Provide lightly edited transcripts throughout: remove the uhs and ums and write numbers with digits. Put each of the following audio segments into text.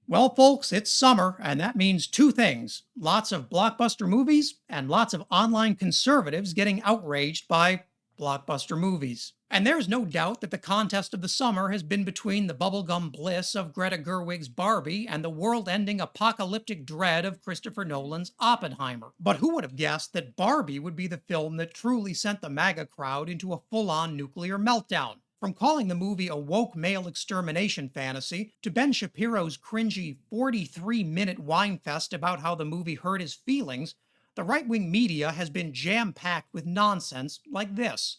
Well, folks, it's summer, and that means two things: lots of blockbuster movies and lots of online conservatives getting outraged by blockbuster movies. And there's no doubt that the contest of the summer has been between the bubblegum bliss of Greta Gerwig's Barbie and the world ending apocalyptic dread of Christopher Nolan's Oppenheimer. But who would have guessed that Barbie would be the film that truly sent the MAGA crowd into a full on nuclear meltdown? From calling the movie a woke male extermination fantasy to Ben Shapiro's cringy 43-minute whine fest about how the movie hurt his feelings, the right wing media has been jam packed with nonsense like this.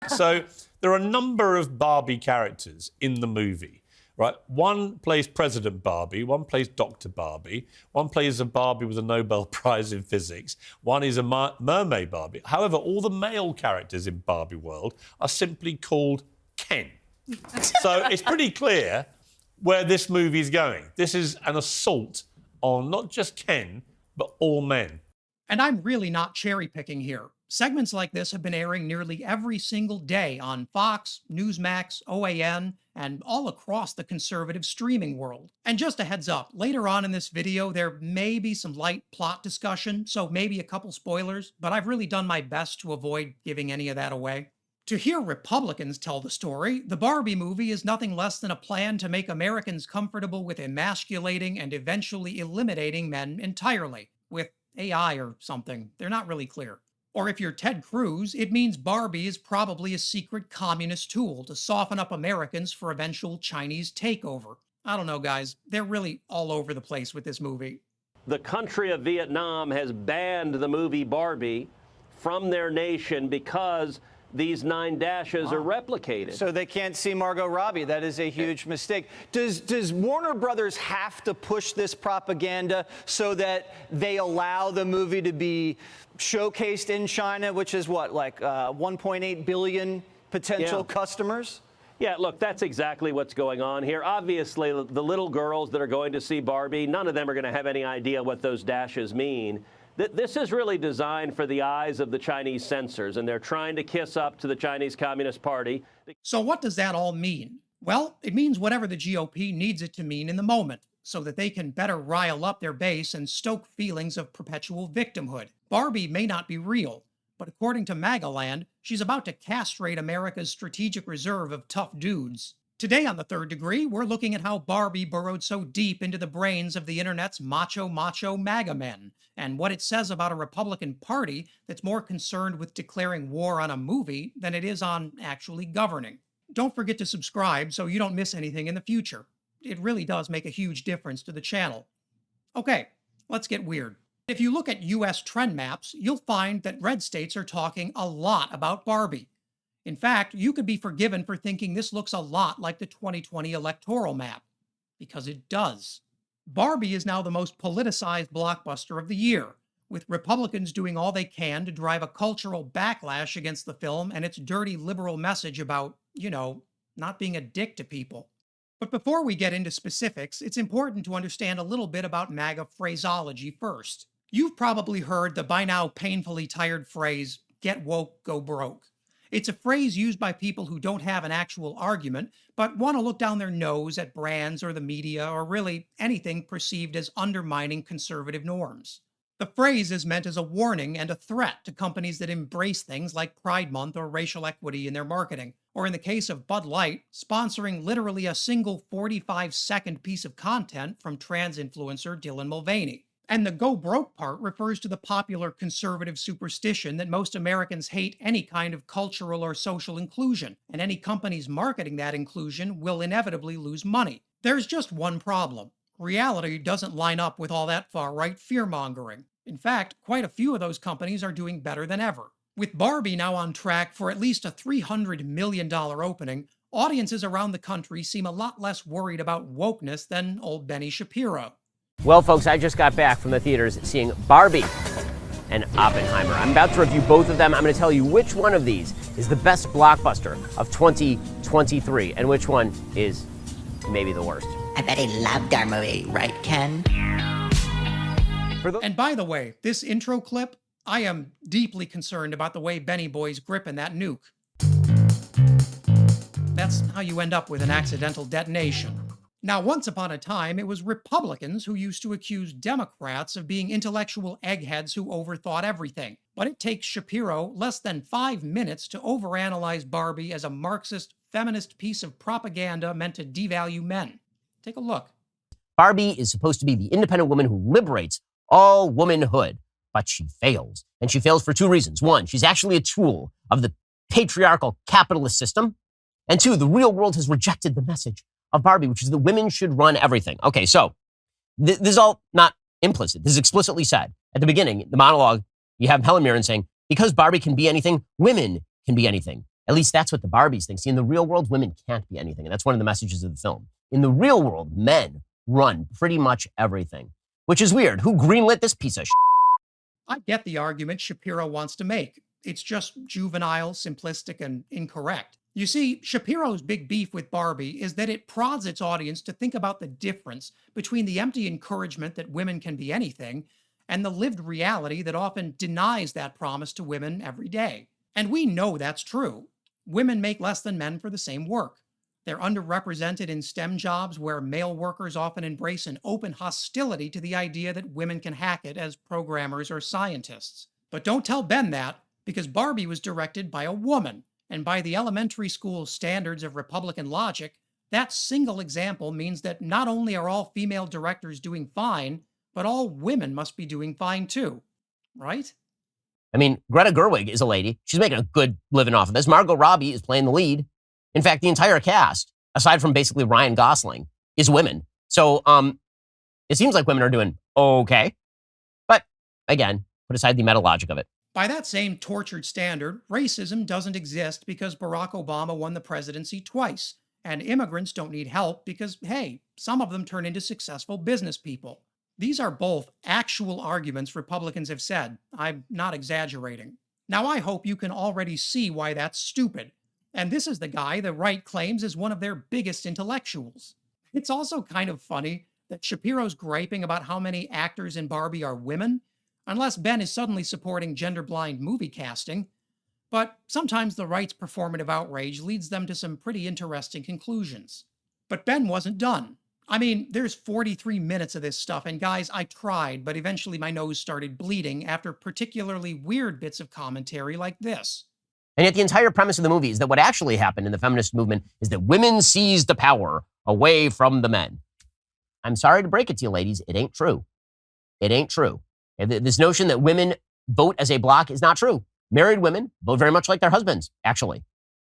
So there are a number of Barbie characters in the movie, right? One plays President Barbie, one plays Dr. Barbie, one plays a Barbie with a Nobel Prize in physics, one is a mermaid Barbie. However, all the male characters in Barbie world are simply called Ken. So it's pretty clear where this movie is going. This is an assault on not just Ken, but all men. And I'm really not cherry picking here. Segments like this have been airing nearly every single day on Fox, Newsmax, OAN, and all across the conservative streaming world. And just a heads up, later on in this video, there may be some light plot discussion, so maybe a couple spoilers, but I've really done my best to avoid giving any of that away. To hear Republicans tell the story, the Barbie movie is nothing less than a plan to make Americans comfortable with emasculating and eventually eliminating men entirely, with AI or something. They're not really clear. Or if you're Ted Cruz, it means Barbie is probably a secret communist tool to soften up Americans for eventual Chinese takeover. I don't know, guys. They're really all over the place with this movie. The country of Vietnam has banned the movie Barbie from their nation because these 9 dashes are replicated. So they can't see Margot Robbie. That is a huge mistake. Does Warner Brothers have to push this propaganda so that they allow the movie to be showcased in China, which is what, like 1.8 billion potential customers? Yeah, look, that's exactly what's going on here. Obviously, the little girls that are going to see Barbie, none of them are going to have any idea what those dashes mean. This is really designed for the eyes of the Chinese censors, and they're trying to kiss up to the Chinese Communist Party. So what does that all mean? Well, it means whatever the GOP needs it to mean in the moment, so that they can better rile up their base and stoke feelings of perpetual victimhood. Barbie may not be real, but according to MAGAland, she's about to castrate America's strategic reserve of tough dudes. Today on The Third Degree, we're looking at how Barbie burrowed so deep into the brains of the internet's macho MAGA men, and what it says about a Republican Party that's more concerned with declaring war on a movie than it is on actually governing. Don't forget to subscribe so you don't miss anything in the future. It really does make a huge difference to the channel. Okay, let's get weird. If you look at US trend maps, you'll find that red states are talking a lot about Barbie. In fact, you could be forgiven for thinking this looks a lot like the 2020 electoral map, because it does. Barbie is now the most politicized blockbuster of the year, with Republicans doing all they can to drive a cultural backlash against the film and its dirty liberal message about, not being a dick to people. But before we get into specifics, it's important to understand a little bit about MAGA phraseology first. You've probably heard the by now painfully tired phrase, "get woke, go broke." It's a phrase used by people who don't have an actual argument, but want to look down their nose at brands or the media or really anything perceived as undermining conservative norms. The phrase is meant as a warning and a threat to companies that embrace things like Pride Month or racial equity in their marketing, or in the case of Bud Light, sponsoring literally a single 45-second piece of content from trans influencer Dylan Mulvaney. And the go broke part refers to the popular conservative superstition that most Americans hate any kind of cultural or social inclusion, and any companies marketing that inclusion will inevitably lose money. There's just one problem. Reality doesn't line up with all that far-right fear-mongering. In fact, quite a few of those companies are doing better than ever. With Barbie now on track for at least a $300 million opening, audiences around the country seem a lot less worried about wokeness than old Benny Shapiro. Well, folks, I just got back from the theaters seeing Barbie and Oppenheimer. I'm about to review both of them. I'm going to tell you which one of these is the best blockbuster of 2023 and which one is maybe the worst. I bet he loved our movie, right, Ken? And by the way, this intro clip, I am deeply concerned about the way Benny Boy's gripping that nuke. That's how you end up with an accidental detonation. Now, once upon a time, it was Republicans who used to accuse Democrats of being intellectual eggheads who overthought everything. But it takes Shapiro less than 5 minutes to overanalyze Barbie as a Marxist, feminist piece of propaganda meant to devalue men. Take a look. Barbie is supposed to be the independent woman who liberates all womanhood, but she fails. And she fails for two reasons. One, she's actually a tool of the patriarchal capitalist system. And two, the real world has rejected the message of Barbie, which is that women should run everything. Okay, so this is all not implicit. This is explicitly said. At the beginning, the monologue, you have Helen Mirren saying, because Barbie can be anything, women can be anything. At least that's what the Barbies think. See, in the real world, women can't be anything. And that's one of the messages of the film. In the real world, men run pretty much everything, which is weird. Who greenlit this piece of shit? I get the argument Shapiro wants to make. It's just juvenile, simplistic, and incorrect. You see, Shapiro's big beef with Barbie is that it prods its audience to think about the difference between the empty encouragement that women can be anything and the lived reality that often denies that promise to women every day. And we know that's true. Women make less than men for the same work. They're underrepresented in STEM jobs where male workers often embrace an open hostility to the idea that women can hack it as programmers or scientists. But don't tell Ben that, because Barbie was directed by a woman. And by the elementary school standards of Republican logic, that single example means that not only are all female directors doing fine, but all women must be doing fine too. Right? I mean, Greta Gerwig is a lady. She's making a good living off of this. Margot Robbie is playing the lead. In fact, the entire cast, aside from basically Ryan Gosling, is women. So it seems like women are doing okay. But again, put aside the meta logic of it. By that same tortured standard, racism doesn't exist because Barack Obama won the presidency twice, and immigrants don't need help because, hey, some of them turn into successful business people. These are both actual arguments Republicans have said. I'm not exaggerating. Now, I hope you can already see why that's stupid. And this is the guy the right claims is one of their biggest intellectuals. It's also kind of funny that Shapiro's griping about how many actors in Barbie are women, unless Ben is suddenly supporting gender-blind movie casting. But sometimes the right's performative outrage leads them to some pretty interesting conclusions. But Ben wasn't done. I mean, there's 43 minutes of this stuff, and guys, I tried, but eventually my nose started bleeding after particularly weird bits of commentary like this. And yet the entire premise of the movie is that what actually happened in the feminist movement is that women seized the power away from the men. I'm sorry to break it to you, ladies. It ain't true. It ain't true. This notion that women vote as a block is not true. Married women vote very much like their husbands, actually.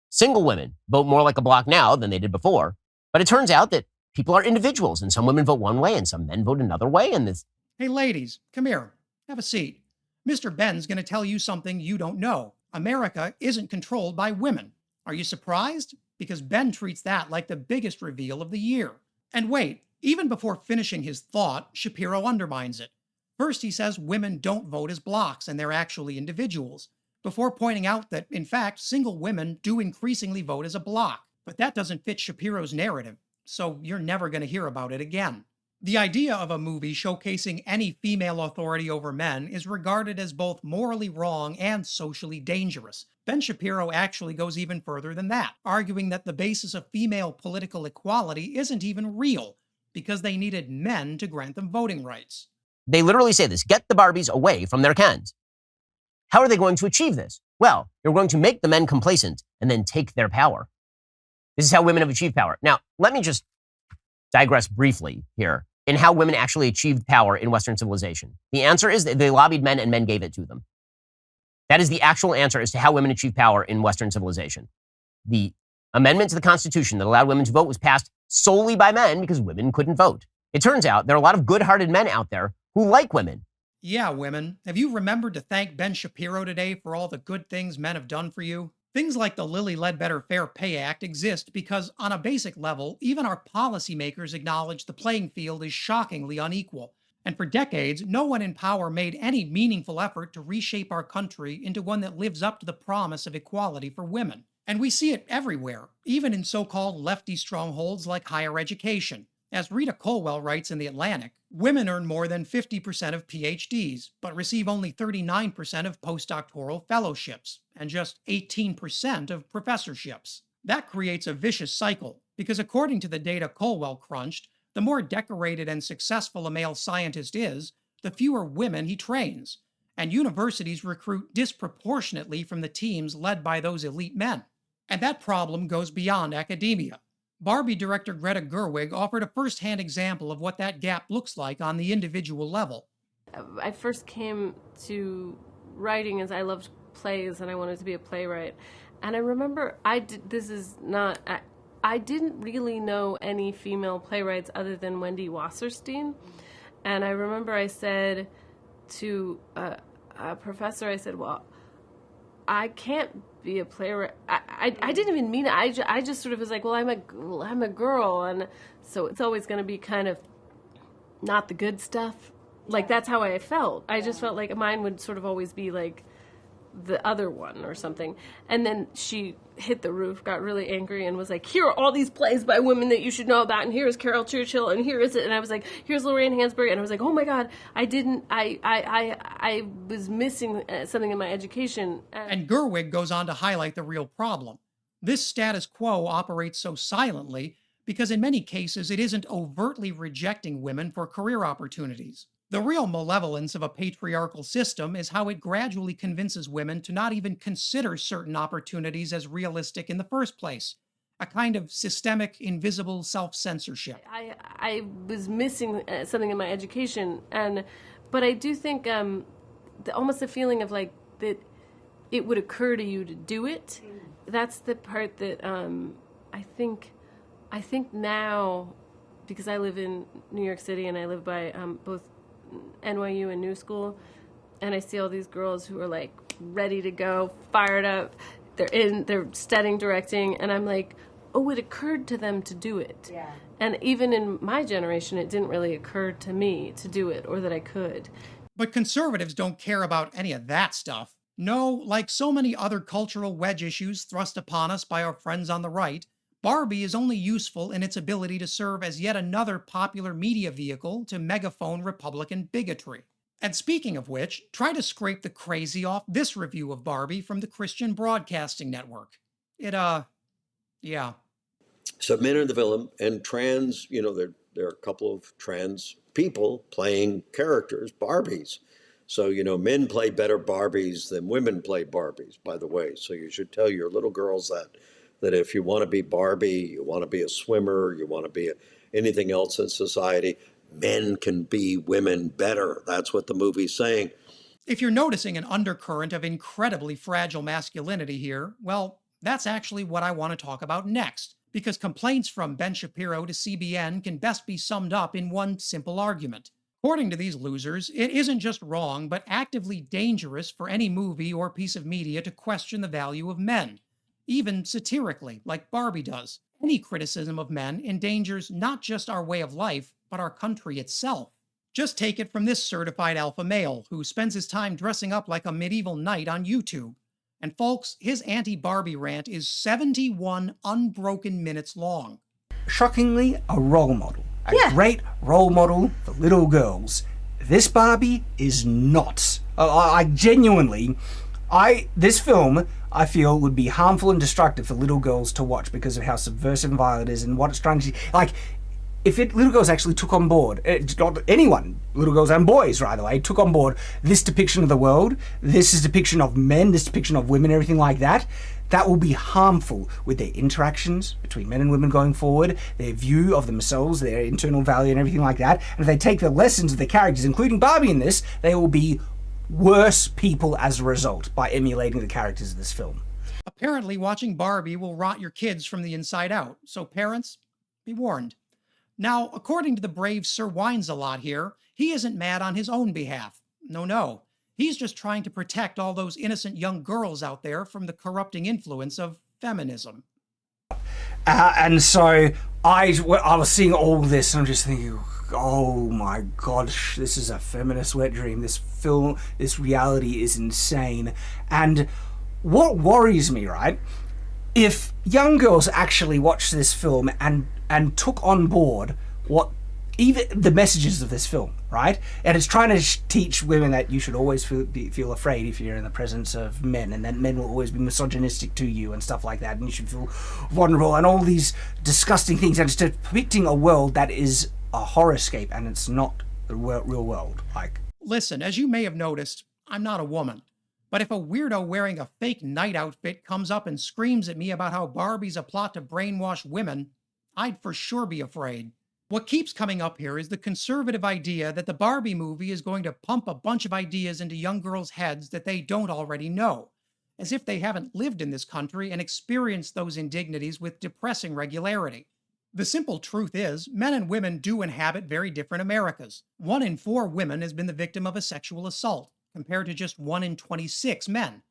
Single women vote more like a block now than they did before. But it turns out that people are individuals, and some women vote one way and some men vote another way. And this. Hey, ladies, come here. Have a seat. Mr. Ben's going to tell you something you don't know. America isn't controlled by women. Are you surprised? Because Ben treats that like the biggest reveal of the year. And wait, even before finishing his thought, Shapiro undermines it. First, he says women don't vote as blocks and they're actually individuals, before pointing out that, in fact, single women do increasingly vote as a block. But that doesn't fit Shapiro's narrative, so you're never going to hear about it again. The idea of a movie showcasing any female authority over men is regarded as both morally wrong and socially dangerous. Ben Shapiro actually goes even further than that, arguing that the basis of female political equality isn't even real, because they needed men to grant them voting rights. They literally say this: get the Barbies away from their Kens. How are they going to achieve this? Well, they're going to make the men complacent and then take their power. This is how women have achieved power. Now, let me just digress briefly here in how women actually achieved power in Western civilization. The answer is that they lobbied men and men gave it to them. That is the actual answer as to how women achieved power in Western civilization. The amendment to the Constitution that allowed women to vote was passed solely by men because women couldn't vote. It turns out there are a lot of good-hearted men out there who like women. Yeah, women. Have you remembered to thank Ben Shapiro today for all the good things men have done for you? Things like the Lilly Ledbetter Fair Pay Act exist because, on a basic level, even our policymakers acknowledge the playing field is shockingly unequal. And for decades, no one in power made any meaningful effort to reshape our country into one that lives up to the promise of equality for women. And we see it everywhere, even in so-called lefty strongholds like higher education. As Rita Colwell writes in The Atlantic, women earn more than 50% of PhDs, but receive only 39% of postdoctoral fellowships, and just 18% of professorships. That creates a vicious cycle. Because according to the data Colwell crunched, the more decorated and successful a male scientist is, the fewer women he trains, and universities recruit disproportionately from the teams led by those elite men. And that problem goes beyond academia. Barbie director Greta Gerwig offered a first-hand example of what that gap looks like on the individual level. I first came to writing as I loved plays and I wanted to be a playwright. And I remember I didn't really know any female playwrights other than Wendy Wasserstein. And I remember I said to a professor, I said, well, I can't be a playwright. I didn't even mean it. I just sort of was like, well, I'm a girl, and so it's always going to be kind of not the good stuff. Like, that's how I felt. I just felt like mine would sort of always be like the other one or something. And then she hit the roof, got really angry, and was like, here are all these plays by women that you should know about, and here's Carol Churchill, and here is it. And I was like, here's Lorraine Hansberry, and I was like, oh my God, I was missing something in my education. And Gerwig goes on to highlight the real problem. This status quo operates so silently because in many cases it isn't overtly rejecting women for career opportunities. The real malevolence of a patriarchal system is how it gradually convinces women to not even consider certain opportunities as realistic in the first place. A kind of systemic, invisible self-censorship. I was missing something in my education, but I do think almost a feeling of like that it would occur to you to do it. That's the part that I think now, because I live in New York City and I live by both NYU and New School, and I see all these girls who are like ready to go, fired up, they're studying directing, and I'm like, oh, it occurred to them to do it. Yeah. And even in my generation, it didn't really occur to me to do it or that I could. But conservatives don't care about any of that stuff. No, like so many other cultural wedge issues thrust upon us by our friends on the right, Barbie is only useful in its ability to serve as yet another popular media vehicle to megaphone Republican bigotry. And speaking of which, try to scrape the crazy off this review of Barbie from the Christian Broadcasting Network. Yeah. So men are the villain, and trans, there are a couple of trans people playing characters, Barbies. So, men play better Barbies than women play Barbies, by the way. So you should tell your little girls that if you want to be Barbie, you want to be a swimmer, you want to be anything else in society, men can be women better. That's what the movie's saying. If you're noticing an undercurrent of incredibly fragile masculinity here, well, that's actually what I want to talk about next, because complaints from Ben Shapiro to CBN can best be summed up in one simple argument. According to these losers, it isn't just wrong, but actively dangerous for any movie or piece of media to question the value of men, even satirically, like Barbie does. Any criticism of men endangers not just our way of life, but our country itself. Just take it from this certified alpha male who spends his time dressing up like a medieval knight on YouTube. And folks, his anti-Barbie rant is 71 unbroken minutes long. Shockingly, a role model. A great role model for little girls. This Barbie is not. This film, I feel, would be harmful and destructive for little girls to watch because of how subversive and violent it is and what it's trying to... if little girls actually took on board, not anyone, little girls and boys, by the way, took on board this depiction of the world, this is depiction of men, this depiction of women, everything like that, that will be harmful with their interactions between men and women going forward, their view of themselves, their internal value and everything like that. And if they take the lessons of the characters, including Barbie in this, they will be worse people as a result by emulating the characters of this film. Apparently, watching Barbie will rot your kids from the inside out, so parents, be warned. Now, according to the brave Sir Wines-A-Lot here, he isn't mad on his own behalf. No. He's just trying to protect all those innocent young girls out there from the corrupting influence of feminism. And so I was seeing all this and I'm just thinking, oh my gosh, this is a feminist wet dream. This film, this reality is insane. And what worries me, right? If young girls actually watched this film and took on board what even the messages of this film, right? And it's trying to teach women that you should always feel afraid if you're in the presence of men, and that men will always be misogynistic to you and stuff like that, and you should feel vulnerable and all these disgusting things. And it's depicting a world that is a horrorscape, and it's not the real world. Like, listen, as you may have noticed, I'm not a woman. But if a weirdo wearing a fake knight outfit comes up and screams at me about how Barbie's a plot to brainwash women, I'd for sure be afraid. What keeps coming up here is the conservative idea that the Barbie movie is going to pump a bunch of ideas into young girls' heads that they don't already know, as if they haven't lived in this country and experienced those indignities with depressing regularity. The simple truth is, men and women do inhabit very different Americas. 1 in 4 women has been the victim of a sexual assault, compared to just 1 in 26 men.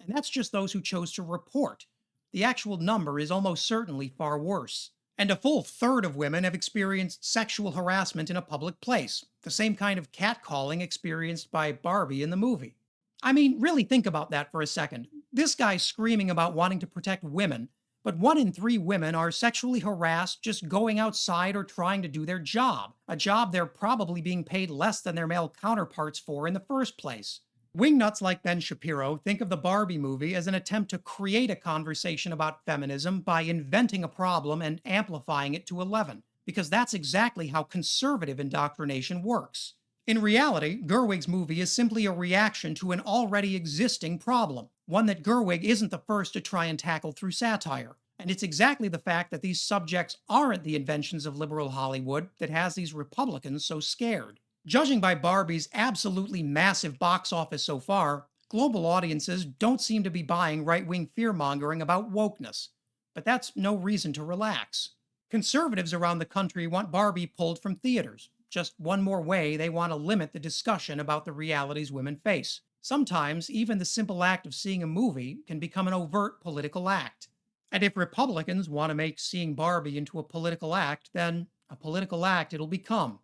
And that's just those who chose to report. The actual number is almost certainly far worse. And a full third of women have experienced sexual harassment in a public place, the same kind of catcalling experienced by Barbie in the movie. I mean, really think about that for a second. This guy's screaming about wanting to protect women, but 1 in 3 women are sexually harassed just going outside or trying to do their job, a job they're probably being paid less than their male counterparts for in the first place. Wingnuts like Ben Shapiro think of the Barbie movie as an attempt to create a conversation about feminism by inventing a problem and amplifying it to 11, because that's exactly how conservative indoctrination works. In reality, Gerwig's movie is simply a reaction to an already existing problem, one that Gerwig isn't the first to try and tackle through satire. And it's exactly the fact that these subjects aren't the inventions of liberal Hollywood that has these Republicans so scared. Judging by Barbie's absolutely massive box office so far, global audiences don't seem to be buying right-wing fear-mongering about wokeness. But that's no reason to relax. Conservatives around the country want Barbie pulled from theaters. Just one more way they want to limit the discussion about the realities women face. Sometimes, even the simple act of seeing a movie can become an overt political act. And if Republicans want to make seeing Barbie into a political act, then a political act it'll become.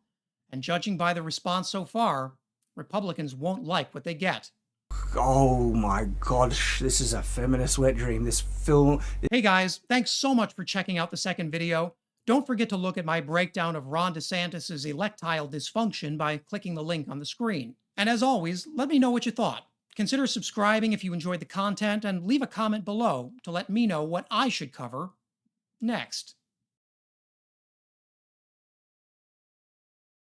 And judging by the response so far, Republicans won't like what they get. oh my gosh, this is a feminist wet dream. This film. Hey guys, thanks so much for checking out the second video. Don't forget to look at my breakdown of Ron DeSantis' electile dysfunction by clicking the link on the screen. And as always, let me know what you thought. Consider subscribing if you enjoyed the content, and leave a comment below to let me know what I should cover next.